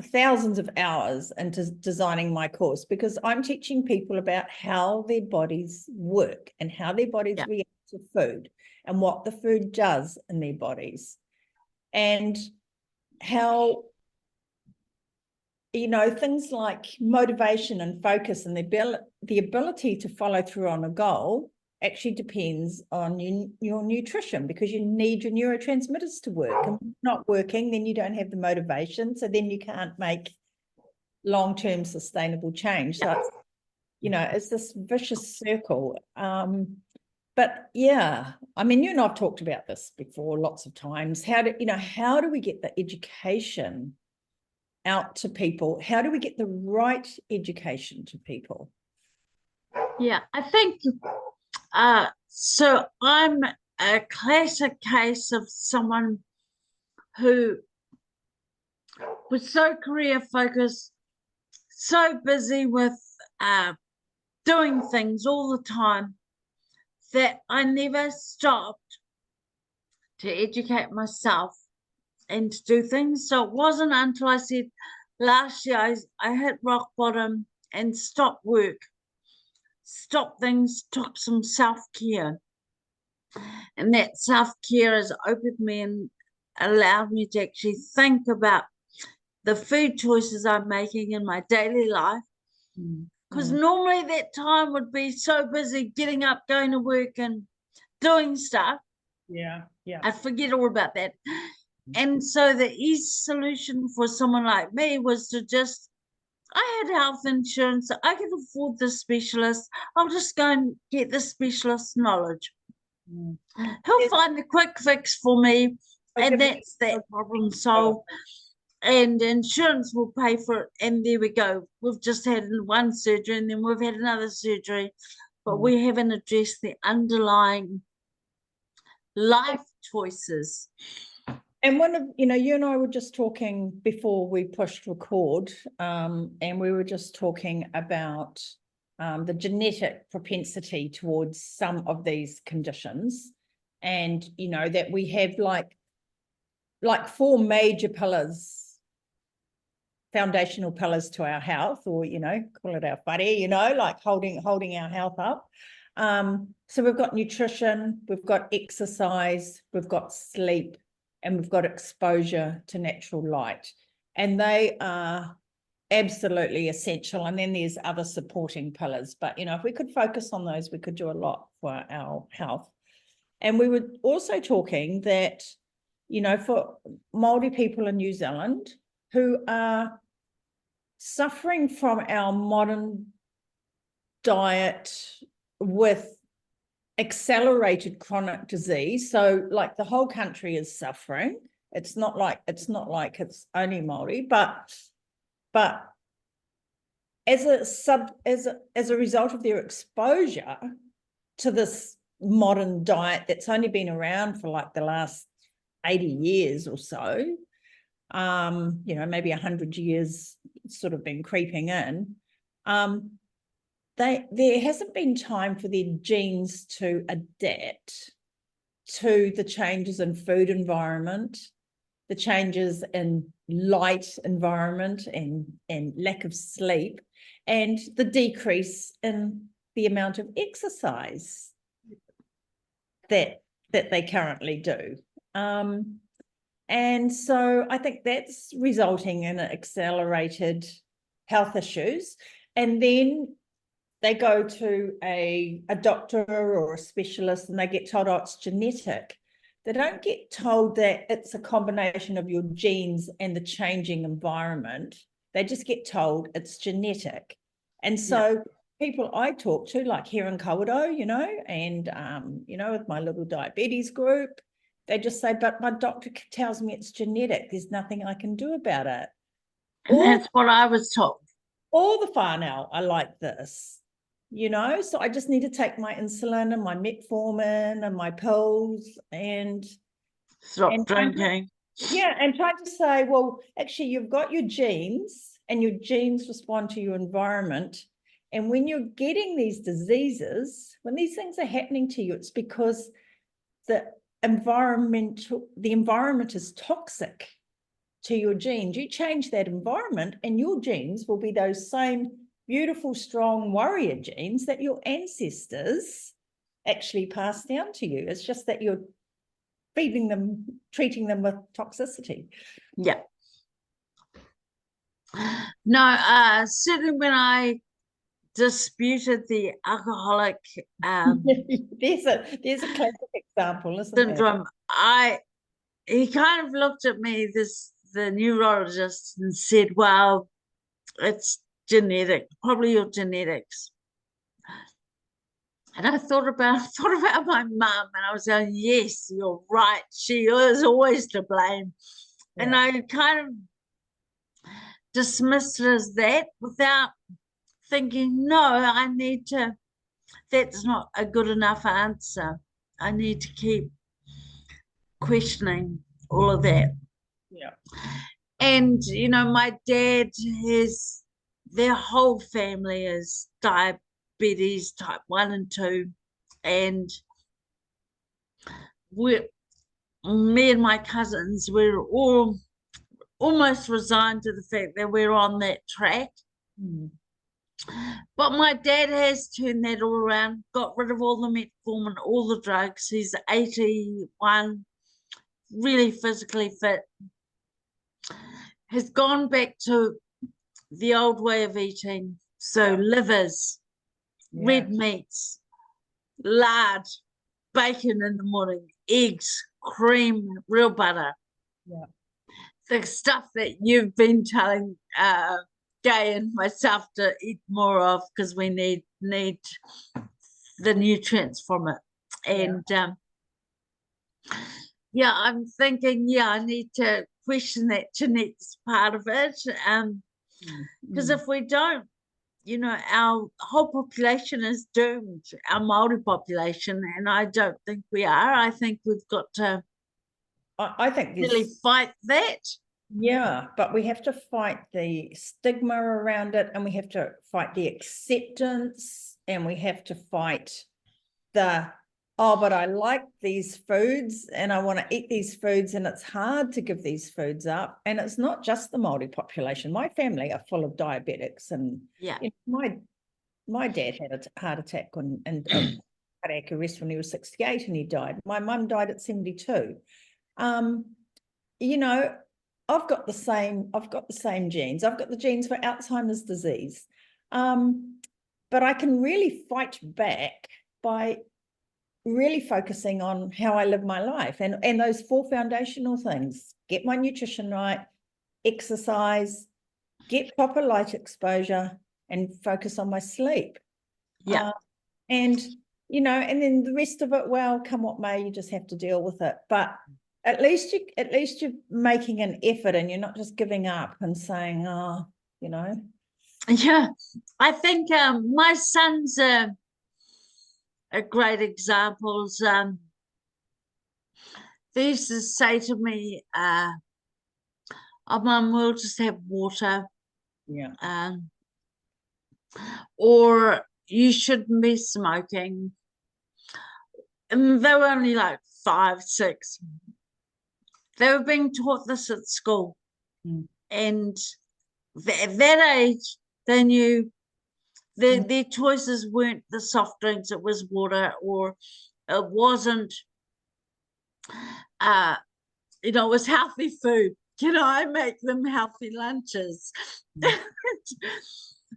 thousands of hours into designing my course, because I'm teaching people about how their bodies work and how their bodies react to food and what the food does in their bodies, and how, you know, things like motivation and focus and the ability to follow through on a goal actually depends on your nutrition, because you need your neurotransmitters to work. And if it's not working, then you don't have the motivation. So then you can't make long-term sustainable change. So it's, you know, it's this vicious circle. But yeah, I mean, you and I've talked about this before lots of times. How do we get the education out to people? How do we get the right education to people?
Yeah, I think so I'm a classic case of someone who was so career focused, so busy with doing things all the time that I never stopped to educate myself and to do things. So it wasn't until I said last year I hit rock bottom and stopped work, stopped things, took some self-care. And that self-care has opened me and allowed me to actually think about the food choices I'm making in my daily life. Because normally that time would be so busy getting up, going to work and doing stuff.
Yeah.
I'd forget all about that. And so the easy solution for someone like me was to just, I had health insurance, I could afford the specialist. I'll just go and get the specialist knowledge. He'll find the quick fix for me, and that's that problem solved. And insurance will pay for it. And there we go. We've just had one surgery, and then we've had another surgery, but we haven't addressed the underlying life choices.
And one of, you know, you and I were just talking before we pushed record, and we were just talking about the genetic propensity towards some of these conditions. And, you know, that we have like 4 major pillars foundational pillars to our health, or, call it our whare, like holding our health up. So we've got nutrition, we've got exercise, we've got sleep, and we've got exposure to natural light. And they are absolutely essential. And then there's other supporting pillars. But, if we could focus on those, we could do a lot for our health. And we were also talking that, for Māori people in New Zealand who are suffering from our modern diet with accelerated chronic disease. So like the whole country is suffering. It's not like it's only Māori, but as a result of their exposure to this modern diet that's only been around for like the last 80 years or so, maybe 100 years sort of been creeping in, there hasn't been time for their genes to adapt to the changes in food environment, the changes in light environment and lack of sleep, and the decrease in the amount of exercise that they currently do. And so I think that's resulting in accelerated health issues. And then they go to a doctor or a specialist and they get told, oh, it's genetic. They don't get told that it's a combination of your genes and the changing environment. They just get told it's genetic. And so people I talk to, like here in Kawerau, and, with my little diabetes group, they just say, but my doctor tells me it's genetic. There's nothing I can do about it.
And that's what I was told.
All the whānau are like this, so I just need to take my insulin and my metformin and my pills and
stop drinking.
And try to say, well, actually, you've got your genes and your genes respond to your environment. And when you're getting these diseases, when these things are happening to you, it's because the environment is toxic to your genes. You change that environment and your genes will be those same beautiful, strong warrior genes that your ancestors actually passed down to you. It's just that you're feeding them, treating them with toxicity.
Yeah. No, certainly when I disputed the alcoholic
there's a classic example, isn't
syndrome, he kind of looked at me, the neurologist, and said, well, it's genetic, probably your genetics. And I thought about my mum, and I was going, yes, you're right, she is always to blame. Yeah. And I kind of dismissed it as that without thinking, no, that's not a good enough answer. I need to keep questioning all of that.
Yeah.
And, my dad their whole family is diabetes type 1 and 2. And me and my cousins, we're all almost resigned to the fact that we're on that track.
Mm.
But my dad has turned that all around, got rid of all the metformin, all the drugs. He's 81, really physically fit, has gone back to the old way of eating. So livers, red meats, lard, bacon in the morning, eggs, cream, real butter.
Yeah.
The stuff that you've been telling Gay and myself to eat more of, because we need the nutrients from it. And I'm thinking, I need to question that genetics part of it. Because if we don't, our whole population is doomed, our Māori population, and I don't think we are. I think we've got to really fight that.
Yeah, but we have to fight the stigma around it, and we have to fight the acceptance, and we have to fight the oh, but I like these foods and I want to eat these foods, and it's hard to give these foods up. And it's not just the Māori population. My family are full of diabetics, and
Yeah.
you know, my dad had a heart attack and cardiac arrest when he was 68 and he died. My mum died at 72. You know, I've got the same genes. I've got the genes for Alzheimer's disease. But I can really fight back by really focusing on how I live my life and those 4 foundational things: get my nutrition right, exercise, get proper light exposure, and focus on my sleep.
Yeah.
And, you know, and then the rest of it, well, come what may, you just have to deal with it. But at least you're making an effort, and you're not just giving up and saying, oh, you know.
Yeah. I think my son's a great example. They used to say to me, oh, Mum, we'll just have water.
Yeah.
Or you shouldn't be smoking. And they were only like 5, 6. They were being taught this at school. And at that age, they knew their choices weren't the soft drinks, it was water, or it wasn't, you know, it was healthy food. You know, I make them healthy lunches.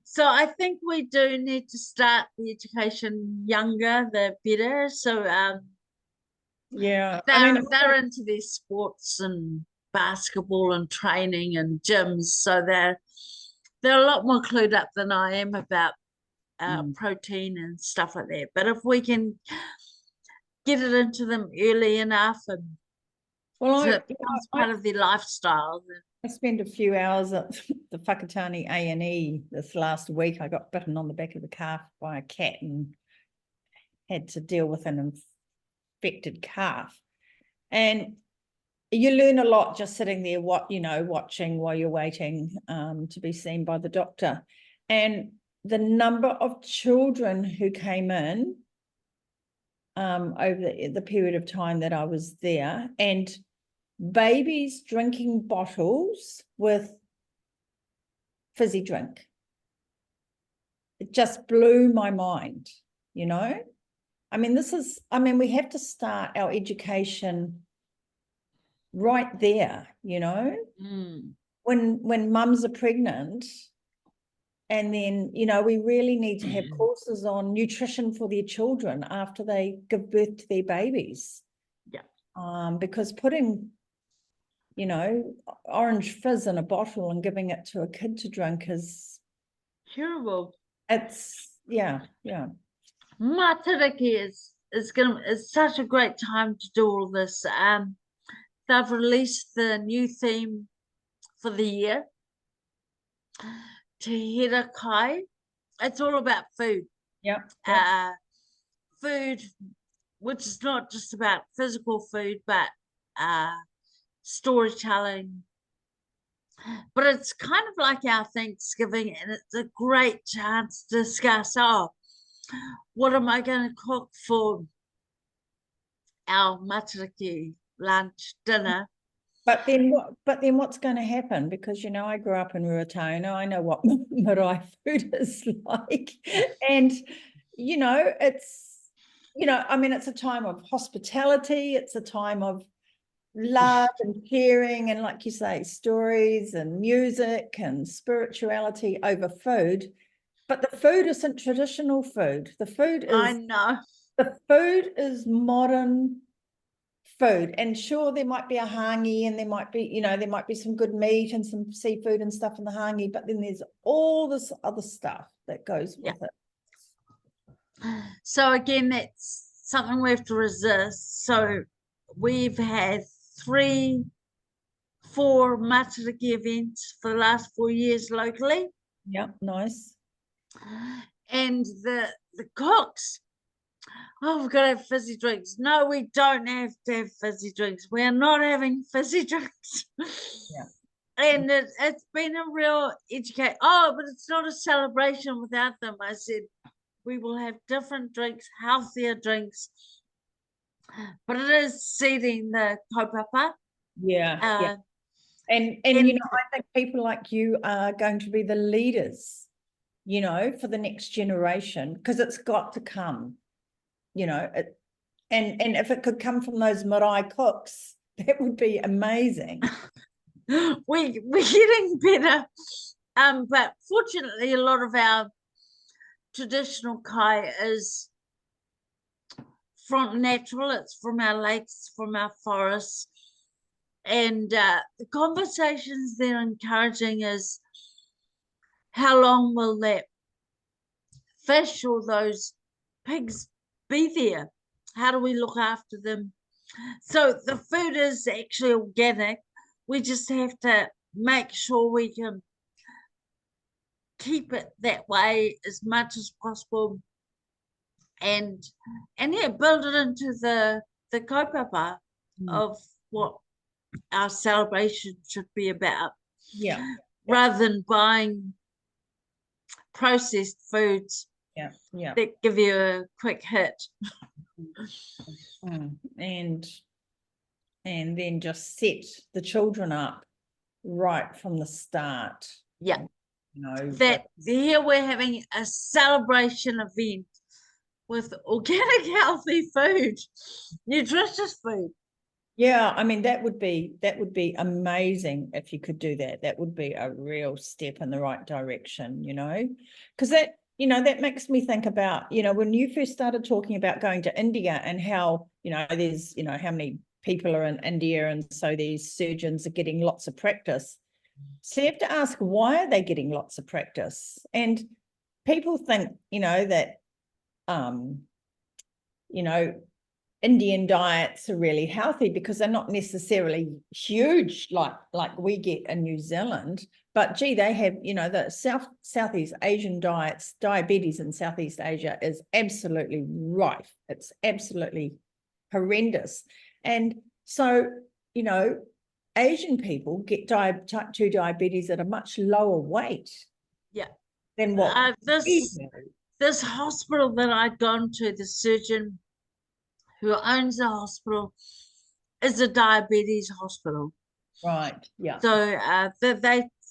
So I think we do need to start the education younger, the better. So
Yeah,
they're into their sports and basketball and training and gyms, so they're a lot more clued up than I am about protein and stuff like that. But if we can get it into them early enough, and so it becomes part of their lifestyle.
I spent a few hours at the Whakatane A&E this last week. I got bitten on the back of the calf by a cat and had to deal with an infected calf. And you learn a lot just sitting there, watching while you're waiting to be seen by the doctor. And the number of children who came in over the period of time that I was there, and babies drinking bottles with fizzy drink. It just blew my mind, you know. I mean, we have to start our education right there, you know. When mums are pregnant, and then, you know, we really need to have courses on nutrition for their children after they give birth to their babies. Yeah. Because putting, you know, orange fizz in a bottle and giving it to a kid to drink is
terrible.
It's yeah.
Matariki is such a great time to do all this. They've released the new theme for the year, Te Hira Kai. It's all about food.
Yeah.
Food, which is not just about physical food, but storytelling. But it's kind of like our Thanksgiving, and it's a great chance to discuss, what am I going to cook for our matariki, lunch, dinner?
But then what's going to happen? Because, you know, I grew up in Ruatona. I know what marae food is like. And, you know, it's a time of hospitality. It's a time of love and caring, and, like you say, stories and music and spirituality over food. But the food isn't traditional food. The food is modern food. And sure, there might be a hangi, and there might be some good meat and some seafood and stuff in the hangi, but then there's all this other stuff that goes with it.
So again, that's something we have to resist. So we've had 3-4 matariki events for the last 4 years locally.
Yeah, nice.
And the cooks, we've got to have fizzy drinks. No, we don't have to have fizzy drinks. We are not having fizzy drinks.
Yeah.
And it's been a real educate. Oh, but it's not a celebration without them. I said, we will have different drinks, healthier drinks, but it is seeding the kaupapa.
Yeah.
Uh,
And
and
you know, I think people like you are going to be the leaders, you know, for the next generation, because it's got to come, you know, and if it could come from those marae cooks, that would be amazing.
we're getting better. But fortunately, a lot of our traditional kai is from natural. It's from our lakes, from our forests, and the conversations they're encouraging is how long will that fish or those pigs be there? How do we look after them? So the food is actually organic. We just have to make sure we can keep it that way as much as possible, and yeah, build it into the kaupapa of what our celebration should be about,
Yeah.
rather than buying processed foods
Yeah.
that give you a quick hit.
And then just set the children up right from the start.
Yeah.
You know,
That here we're having a celebration event with organic, healthy food, nutritious food.
yeah, I mean that would be amazing if you could do that. That would be a real step in the right direction, you know, because that, you know, that makes me think about, you know, when you first started talking about going to India and how, you know, there's, you know, how many people are in India, and so these surgeons are getting lots of practice. So you have to ask, why are they getting lots of practice? And people think, you know, that you know, Indian diets are really healthy because they're not necessarily huge like we get in New Zealand, but gee, they have, you know, the Southeast Asian diets. Diabetes in Southeast Asia is absolutely rife. It's absolutely horrendous. And so, you know, Asian people get type 2 diabetes at a much lower weight than what we do.
This hospital that I'd gone to, the surgeon who owns the hospital is a diabetes hospital.
Right. Yeah.
So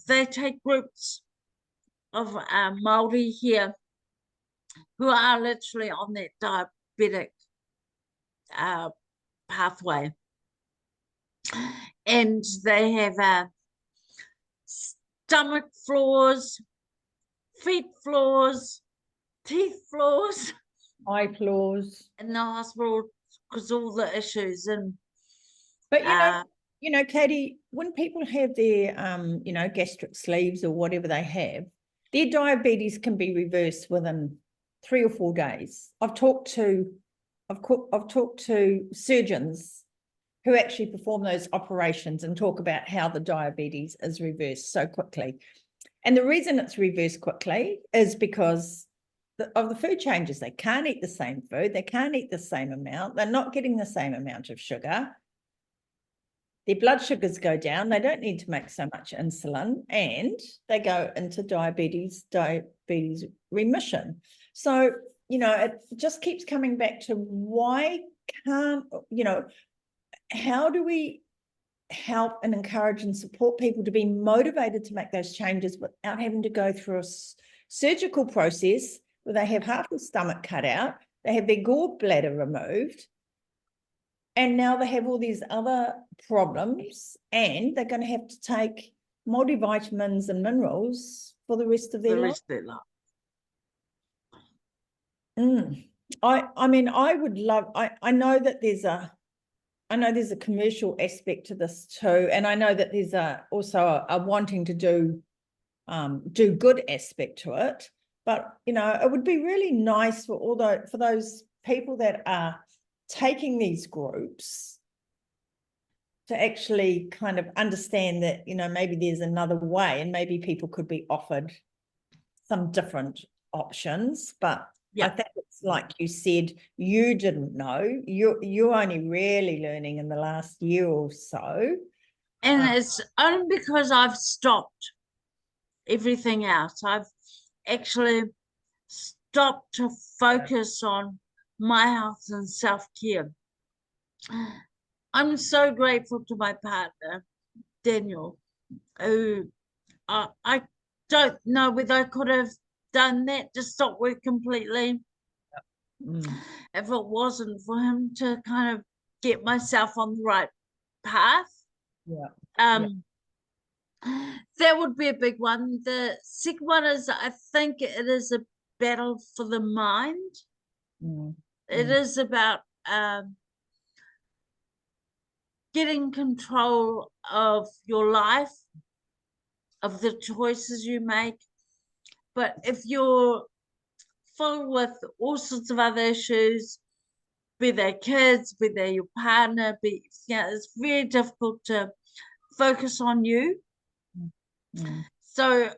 they take groups of Māori here who are literally on that diabetic pathway, and they have stomach floors, feet floors, teeth floors,
Eye flaws.
in the hospital because all the issues. And
but you know, Katie, when people have their you know, gastric sleeves or whatever they have, their diabetes can be reversed within 3 or 4 days. I've talked to surgeons who actually perform those operations and talk about how the diabetes is reversed so quickly. And the reason it's reversed quickly is because of the food changes. They can't eat the same food. They can't eat the same amount. They're not getting the same amount of sugar. Their blood sugars go down. They don't need to make so much insulin, and they go into diabetes remission. So, you know, it just keeps coming back to why can't, you know, how do we help and encourage and support people to be motivated to make those changes without having to go through a surgical process where they have half the stomach cut out, they have their gallbladder removed, and now they have all these other problems, and they're going to have to take multivitamins and minerals for the rest of their life. I mean, I would love, I know that there's a commercial aspect to this too, and I know that there's also a wanting to do good aspect to it. But you know, it would be really nice for those people that are taking these groups to actually kind of understand that, you know, maybe there's another way, and maybe people could be offered some different options. But I think it's like you said, you didn't know. You're only really learning in the last year or so.
And it's only because I've stopped everything else. I've actually stopped to focus on my health and self-care. I'm so grateful to my partner, Daniel, who I don't know whether I could have done that to stop work completely if it wasn't for him to kind of get myself on the right path. That would be a big one. The second one is, I think it is a battle for the mind. It is about getting control of your life, of the choices you make. But if you're full with all sorts of other issues, be they kids, be they your partner, it's very difficult to focus on you. So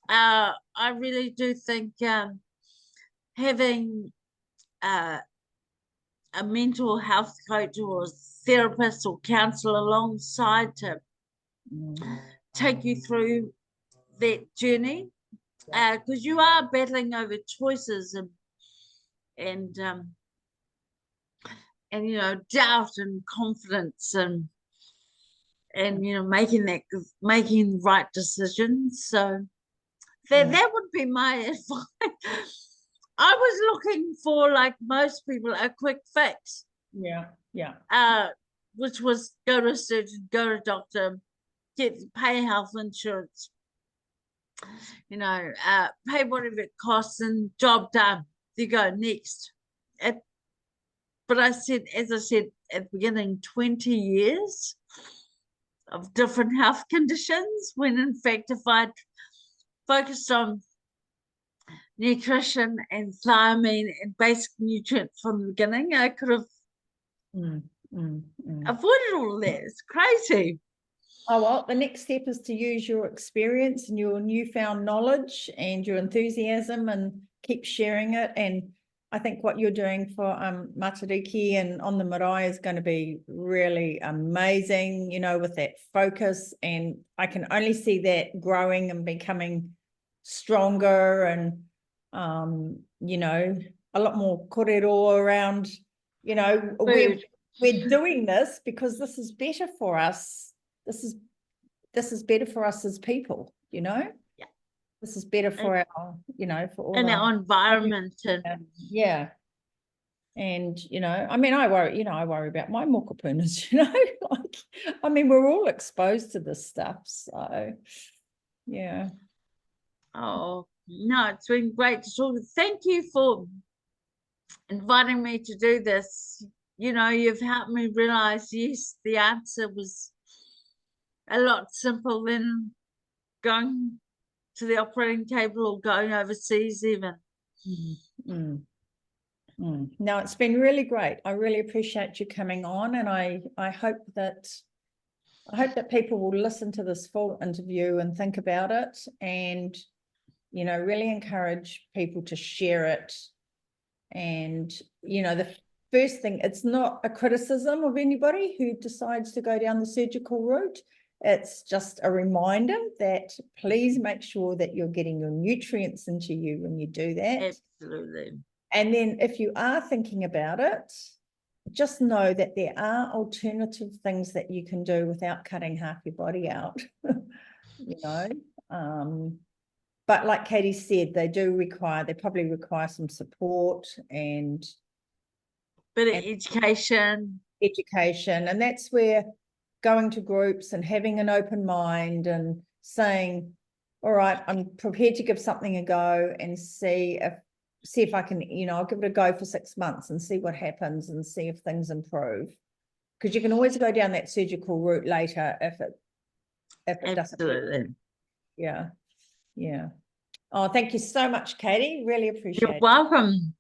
I really do think having a mental health coach or therapist or counselor alongside to take you through that journey, because you are battling over choices and you know, doubt and confidence and you know, making the right decisions. So that would be my advice. I was looking for, like most people, a quick fix. Which was go to a surgeon, go to a doctor, pay health insurance, you know, pay whatever it costs, and job done. You go next. But as I said at the beginning, 20 years of different health conditions, when in fact, if I'd focused on nutrition and thiamine and basic nutrients from the beginning, I could have avoided all of that. It's crazy.
Oh, well, the next step is to use your experience and your newfound knowledge and your enthusiasm and keep sharing it. And I think what you're doing for Matariki and on the marae is going to be really amazing, you know, with that focus. And I can only see that growing and becoming stronger and, you know, a lot more korero around, you know, we're doing this because this is better for us. This is better for us as people, you know.
Yeah,
this is better for our, you know, for all
our environment.
And you know, I mean, I worry about my mokopunas, you know. Like, I mean, we're all exposed to this stuff, so yeah.
Oh no, it's been great to talk. Thank you for inviting me to do this. You know, you've helped me realize, yes, the answer was a lot simpler than going to the operating table or going overseas even.
No, it's been really great. I really appreciate you coming on, and I hope that people will listen to this full interview and think about it, and you know, really encourage people to share it. And you know, the first thing, it's not a criticism of anybody who decides to go down the surgical route. It's just a reminder that please make sure that you're getting your nutrients into you when you do that.
Absolutely.
And then if you are thinking about it, just know that there are alternative things that you can do without cutting half your body out, you know. But like Katie said, they probably require some support and
bit of education.
And that's where going to groups and having an open mind and saying, all right, I'm prepared to give something a go and see if I can, you know, I'll give it a go for 6 months and see what happens and see if things improve. Because you can always go down that surgical route later if it doesn't. Yeah. Oh, thank you so much, Katie. Really appreciate it.
You're welcome.